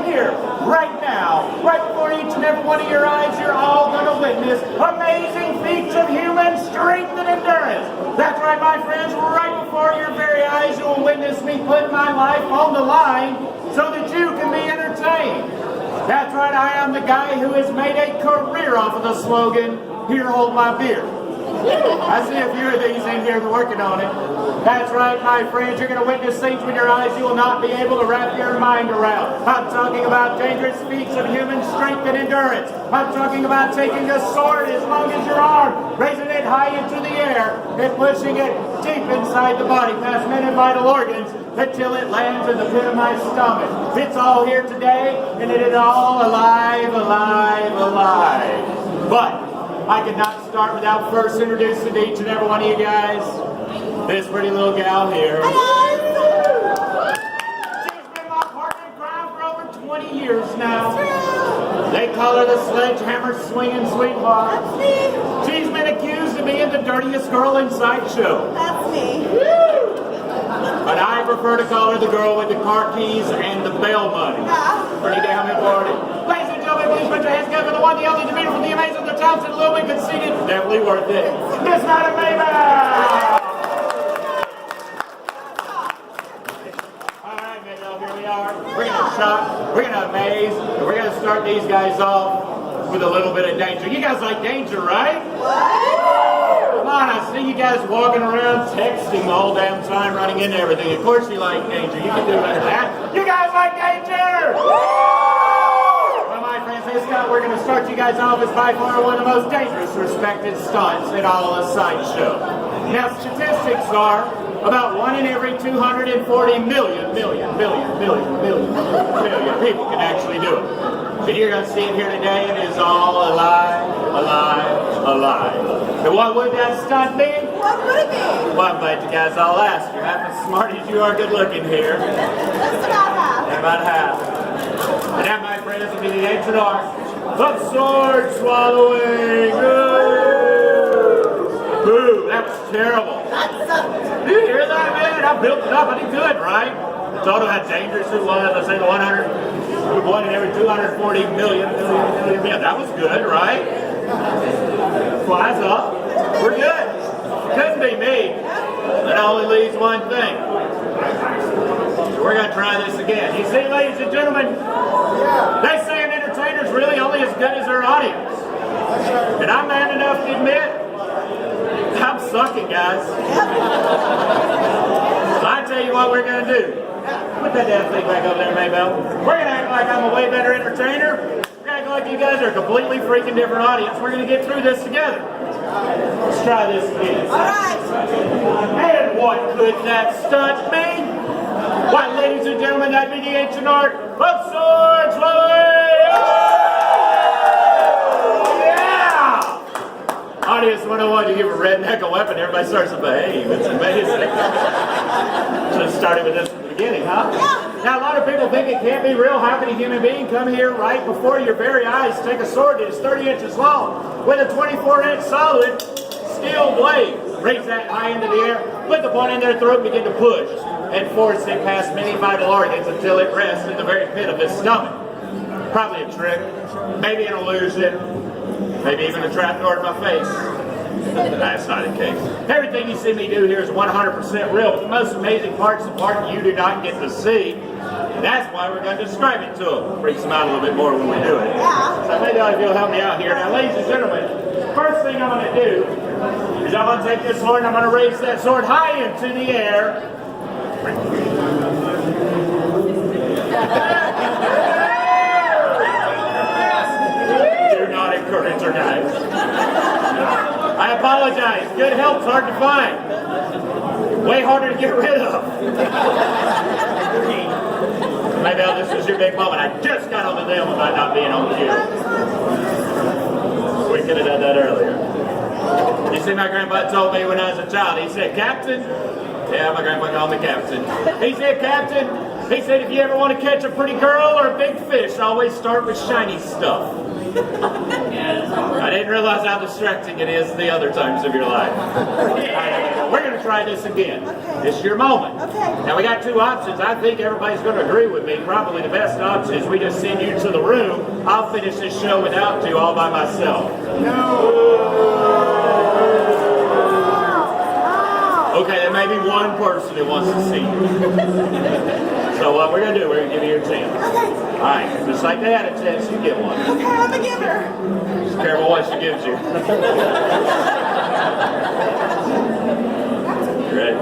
right here, right now, right before each and every one of your eyes, you're all going to witness amazing feats of human strength and endurance. That's right, my friends, right before your very eyes, you will witness me put my life on the line so that you can be entertained. That's right, I am the guy who has made a career off of the slogan, "Here, hold my beer." I see a few of these in here working on it. That's right, my friends, you're going to witness things with your eyes you will not be able to wrap your mind around. I'm talking about dangerous feats of human strength and endurance. I'm talking about taking a sword as long as your arm, raising it high into the air, and pushing it deep inside the body, past many vital organs, until it lands in the pit of my stomach. It's all here today, and it is all alive, alive, alive. But I could not start without first introducing to each and every one of you guys this pretty little gal here. She's been my partner in crime for over 20 years now. They call her the sledgehammer swinging sweetheart. That's me. She's been accused of being the dirtiest girl in Sideshow. That's me. But I prefer to call her the girl with the car keys and the bail money. Yeah. Pretty damn important. Ladies and gentlemen, please put your hands together for the one, the only, the beautiful, the amazing, the talented, a little bit conceited. Definitely worth it. Miss Captain and Maybelle! Alright, Maybelle, here we are. We're going to shock, we're going to amaze, and we're going to start these guys off with a little bit of danger. You guys like danger, right? Come on, I see you guys walking around texting all damn time, running into everything. Of course you like danger. You can do better than that. You guys like danger? Well, my friends, this stunt we're going to start you guys off is by far one of the most dangerous, respected stunts in all of Sideshow. Now, statistics are about 1 in every 240 million people can actually do it. But you're going to see it here today. It is all alive, alive, alive. And what would that stunt be? What would it be? Well, I'm glad you guys all asked. You're half as smart as you are good looking here. Just about half. About half. And that, my friends, will be the ancient art of sword swallowing. Boo, that was terrible. Did you hear that, man? I built it up. I did good, right? I told them how dangerous it was. I said 1 in every 240 million. That was good, right? Flies up. We're good. Couldn't be me. That only leaves one thing. So we're going to try this again. You see, ladies and gentlemen, they say an entertainer's really only as good as their audience. And I'm man enough to admit, I'm sucking, guys. So I tell you what we're going to do. Put that damn thing back over there, Maybelle. We're going to act like I'm a way better entertainer. We're going to act like you guys are a completely freaking different audience. We're going to get through this together. Let's try this again. All right. And what could that stunt mean? Why, ladies and gentlemen, that'd be the ancient art of sword swallowing! Yeah! Audience 101, you give a redneck a weapon, everybody starts to behave. It's amazing. Should have started with this at the beginning, huh? Now, a lot of people think it can't be real. How can a human being come here right before your very eyes, take a sword that is 30 inches long with a 24-inch solid steel blade, raise that high into the air, put the point in their throat, begin to push, and force it past many vital organs until it rests in the very pit of his stomach? Probably a trick, maybe an illusion, maybe even a trapdoor in my face. That's not the case. Everything you see me do here is 100% real, but the most amazing part's the part you do not get to see. And that's why we're going to describe it to them. Freaks them out a little bit more when we do it. So maybe if you'll help me out here. Now, ladies and gentlemen, first thing I'm going to do is I'm going to take this sword and I'm going to raise that sword high into the air. Do not encourage her, guys. I apologize. Good help's hard to find. Way harder to get rid of. Maybelle, this is your big moment. I just got on the deal about not being on cue. We could have done that earlier. You see, my grandpa told me when I was a child, he said, "Captain." Yeah, my grandpa called me Captain. He said, "Captain, He said if you ever want to catch a pretty girl or a big fish, always start with shiny stuff. I didn't realize how distracting it is the other times of your life. We're going to try this again. Okay. This is your moment. Okay. Now we got two options. I think everybody's going to agree with me. Probably the best option is we just send you to the room. I'll finish this show without you all by myself. Okay, there may be one person that wants to see you. So what we're going to do, we're going to give you your chance. Okay. All right, just like they had a chance, you get one. Okay, I'm a giver. Just careful what she gives you. You ready?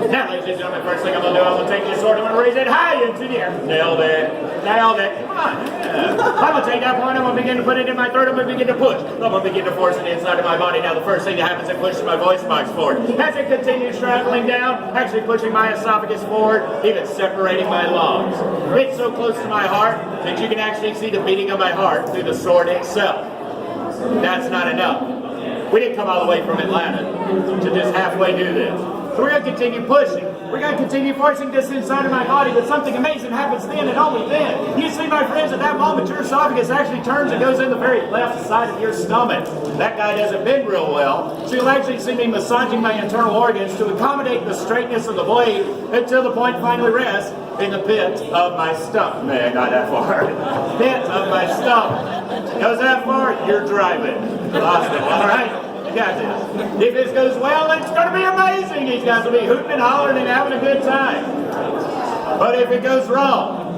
Now, ladies and gentlemen, first thing I'm going to do, I'm going to take this sword, I'm going to raise it high into the air. Nailed it. Nailed it. Come on. I'm going to take that point, I'm going to begin to put it in my throat, I'm going to begin to push. I'm going to begin to force it inside of my body. Now, the first thing that happens is it pushes my voice box forward. As it continues traveling down, actually pushing my esophagus forward, even separating my lungs. It's so close to my heart that you can actually see the beating of my heart through the sword itself. That's not enough. We didn't come all the way from Atlanta to just halfway do this. So we're going to continue pushing. We're going to continue forcing this inside of my body, but something amazing happens then and only then. You see, my friends, at that moment, your esophagus actually turns and goes in the very left side of your stomach. That guy doesn't bend real well, so you'll actually see me massaging my internal organs to accommodate the straightness of the blade until the point finally rests in the pit of my stomach. Man, not that far. Pit of my stomach. Goes that far, you're driving. Lost it, all right? You got this. If this goes well, it's going to be amazing. These guys will be hooting and hollering and having a good time. But if it goes wrong,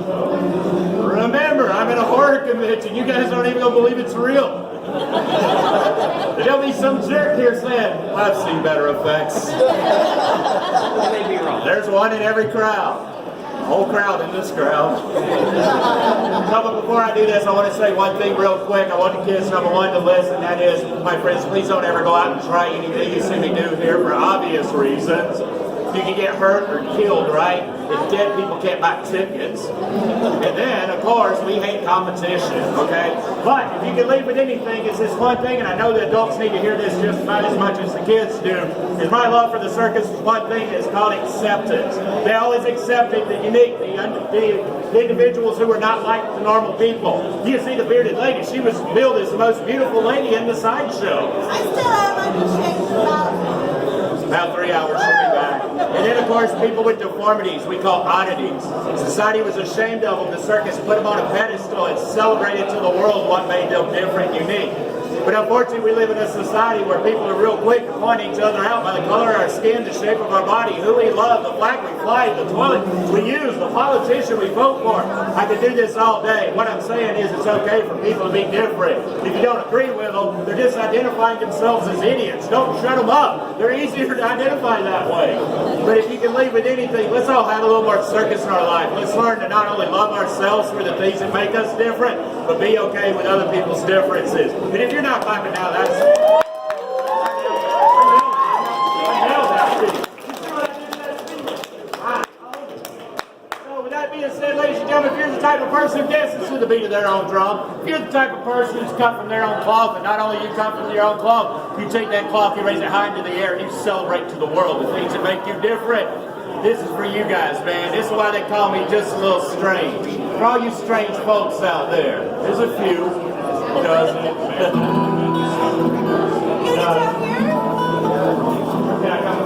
remember, I'm in a horror convention. You guys aren't even going to believe it's real. There'll be some jerk here saying, I've seen better effects. There's one in every crowd. Whole crowd in this crowd. No, but before I do this, I want to say one thing real quick. I want the kids, number one, to listen. That is, my friends, please don't ever go out and try anything you see me do here for obvious reasons. You can get hurt or killed, right? If dead people can't buy tickets. And then, of course, we hate competition, okay? But if you can leave with anything, it's this one thing, and I know the adults need to hear this just about as much as the kids do, is my love for the circus is one thing that's called acceptance. They always accepted the unique, the individuals who were not like the normal people. You see the bearded lady, she was billed as the most beautiful lady in the sideshow. I still have unashamed about About 3 hours, she'll be back. And then, of course, people with deformities, we call oddities. Society was ashamed of them. The circus put them on a pedestal and celebrated to the world what made them different, unique. But unfortunately, we live in a society where people are real quick to point each other out by the color of our skin, the shape of our body, who we love, the flag we fly, the toilet we use, the politician we vote for. I could do this all day. What I'm saying is it's okay for people to be different. If you don't agree with them, they're just identifying themselves as idiots. Don't shut them up. They're easier to identify that way. But if you can leave with anything, let's all have a little more circus in our life. Let's learn to not only love ourselves for the things that make us different, but be okay with other people's differences. And if you're not clapping now, that's... So with that being said, ladies and gentlemen, if you're the type of person who dances to the beat of their own drum, if you're the type of person who's cut from their own cloth, and not only you cut from your own cloth, you take that cloth, you raise it high into the air, and you celebrate to the world the things that make you different. This is for you guys, man. This is why they call me just a little strange. For all you strange folks out there, there's a few. Doesn't it? Can I come?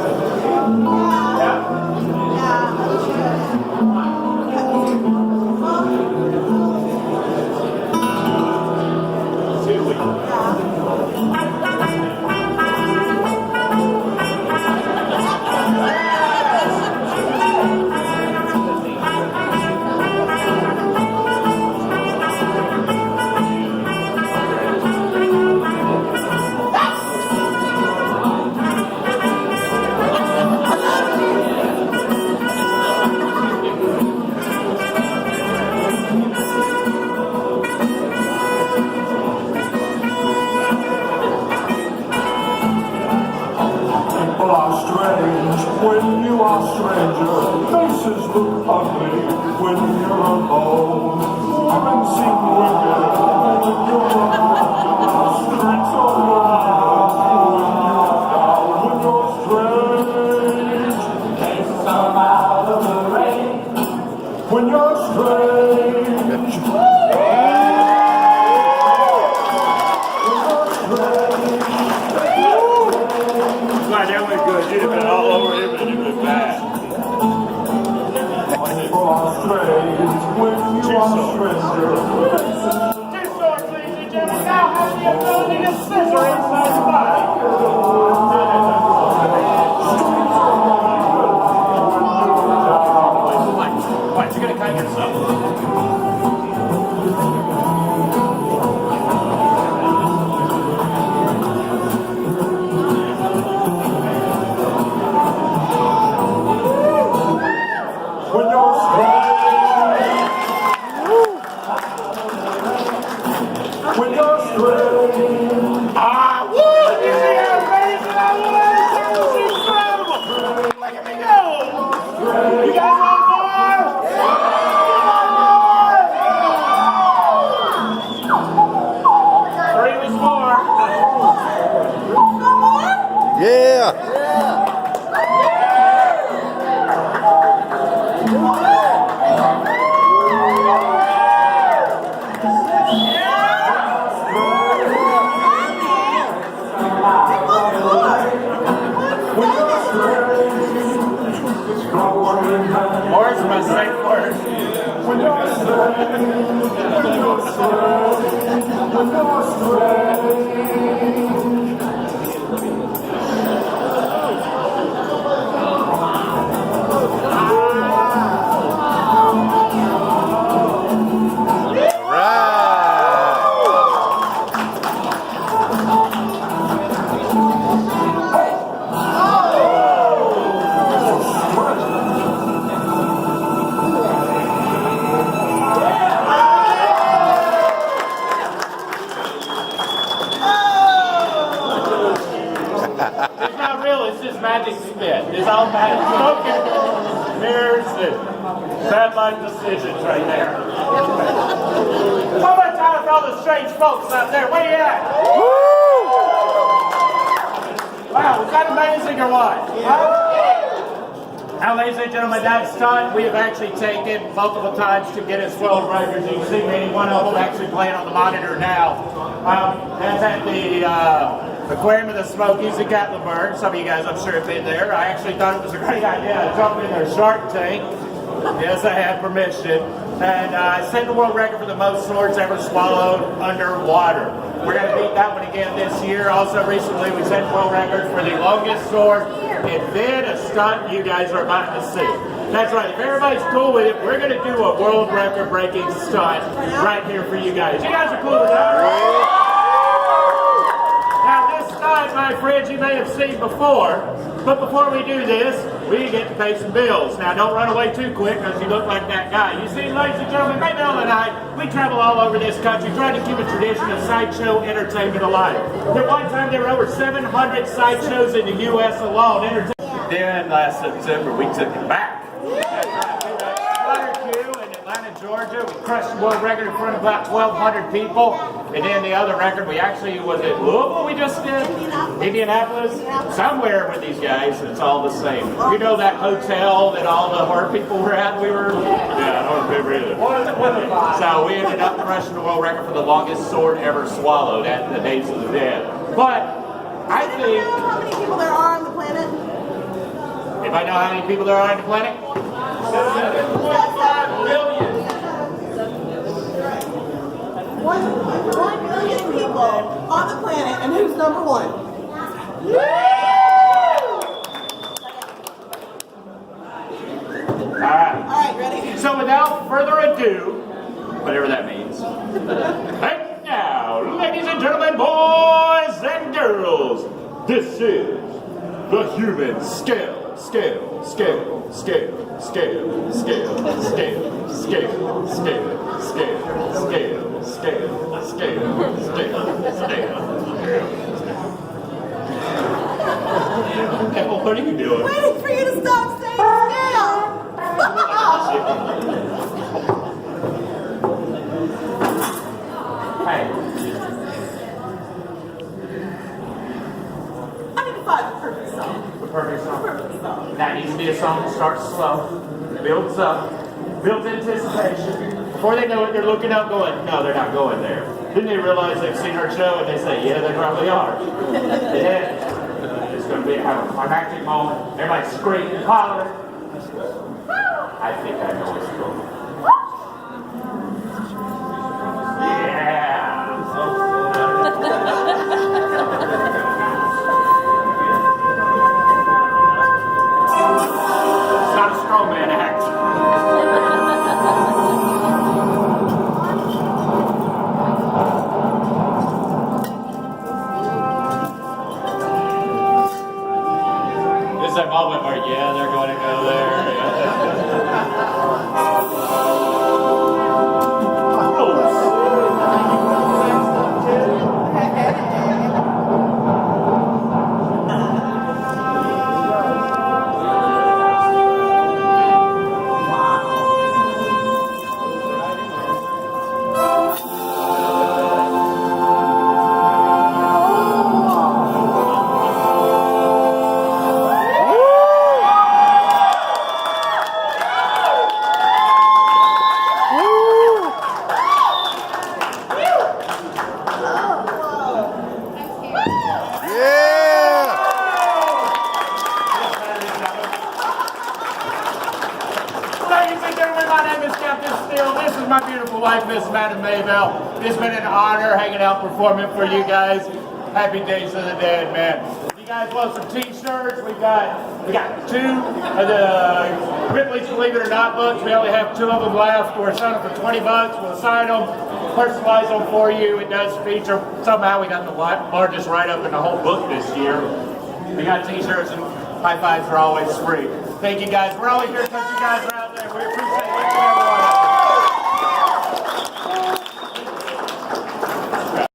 When you are stranger, faces look ugly when you're alone. Women seem wicked when you're alone. Streets are wild when you're strange. Faces are out of the rain when Two swords, ladies and gentlemen, now have the ability to scissor inside the body. What? You're gonna cut yourself. When you're straight, when you're straight, Ah, woo! You see how amazing I was? That was incredible! Look at me go! You guys want more? You want more? Three was more. Yeah. when you're straight, More is my safe word. when you're straight, when you're straight. It's not real, it's just magic spit. It's all magic. Smoking mirrors and bad life decisions right there. One more time for all the strange folks out there. Where you at? Wow, was that amazing or what? Now, ladies and gentlemen, that's time. We have actually taken multiple times to get his world records. You can see maybe one of them actually playing on the monitor now. That's at the Aquarium of the Smokies in Gatlinburg. Some of you guys, I'm sure, have been there. I actually thought it was a great idea to jump in their shark tank. Yes, I had permission. And I set the world record for the most swords ever swallowed underwater. We're going to beat that one again this year. Also, recently, we set the world record for the longest sword and then a stunt you guys are about to see. That's right. If everybody's cool with it, we're going to do a world record breaking stunt right here for you guys. You guys are cool with that? Now, this stunt, my friends, you may have seen before. But before we do this, we get to pay some bills. Now, don't run away too quick because you look like that guy. You see, ladies and gentlemen, Maybelle and I, we travel all over this country trying to keep a tradition of sideshow entertainment alive. At one time, there were over 700 sideshows in the U.S. alone. Then last September, we took it back. In Atlanta, Georgia, we crushed the world record in front of about 1,200 people. And then the other record, we actually was at Louisville. We just did Indianapolis, somewhere with these guys. It's all the same. You know that hotel that all the horror people were at? I don't remember either. So we ended up crushing the world record for the longest sword ever swallowed at the Days of the Dead. But I Does think. anyone know how many people there are on the planet? Anybody know how many people there are on the planet? 7.5 billion. 1 billion people on the planet, and who's number one? All right. All right, ready? So without further ado, whatever that means. And now, ladies and gentlemen, boys and girls, this is the human scale. Scale, scale, scale, scale, scale, scale, scale, scale, scale, scale, scale, scale, scale, scale. What are you doing? Waiting for you to stop saying scale. Hey, I need to find the perfect song. the perfect song. Perfect song. That needs to be a song that starts slow, builds up, builds anticipation. Before they know it, they're looking up going, no, they're not going there. Then they realize they've seen our show and they say, yeah, they probably are. Then it's going to be have a climactic moment. Everybody scream and holler. I think I know what's going on. Captain and Maybelle. It's been an honor hanging out performing for you guys. Happy Days of the Dead, man. If you guys want some t-shirts, we got 2 of the Ripley's Believe It or Not books. We only have 2 of them left. We're selling them for $20. We'll sign them, personalize them for you. It does feature, somehow we got the largest write-up in the whole book this year. We got t-shirts and high fives are always free. Thank you guys. We're only here because you guys are out there. We appreciate each and every one.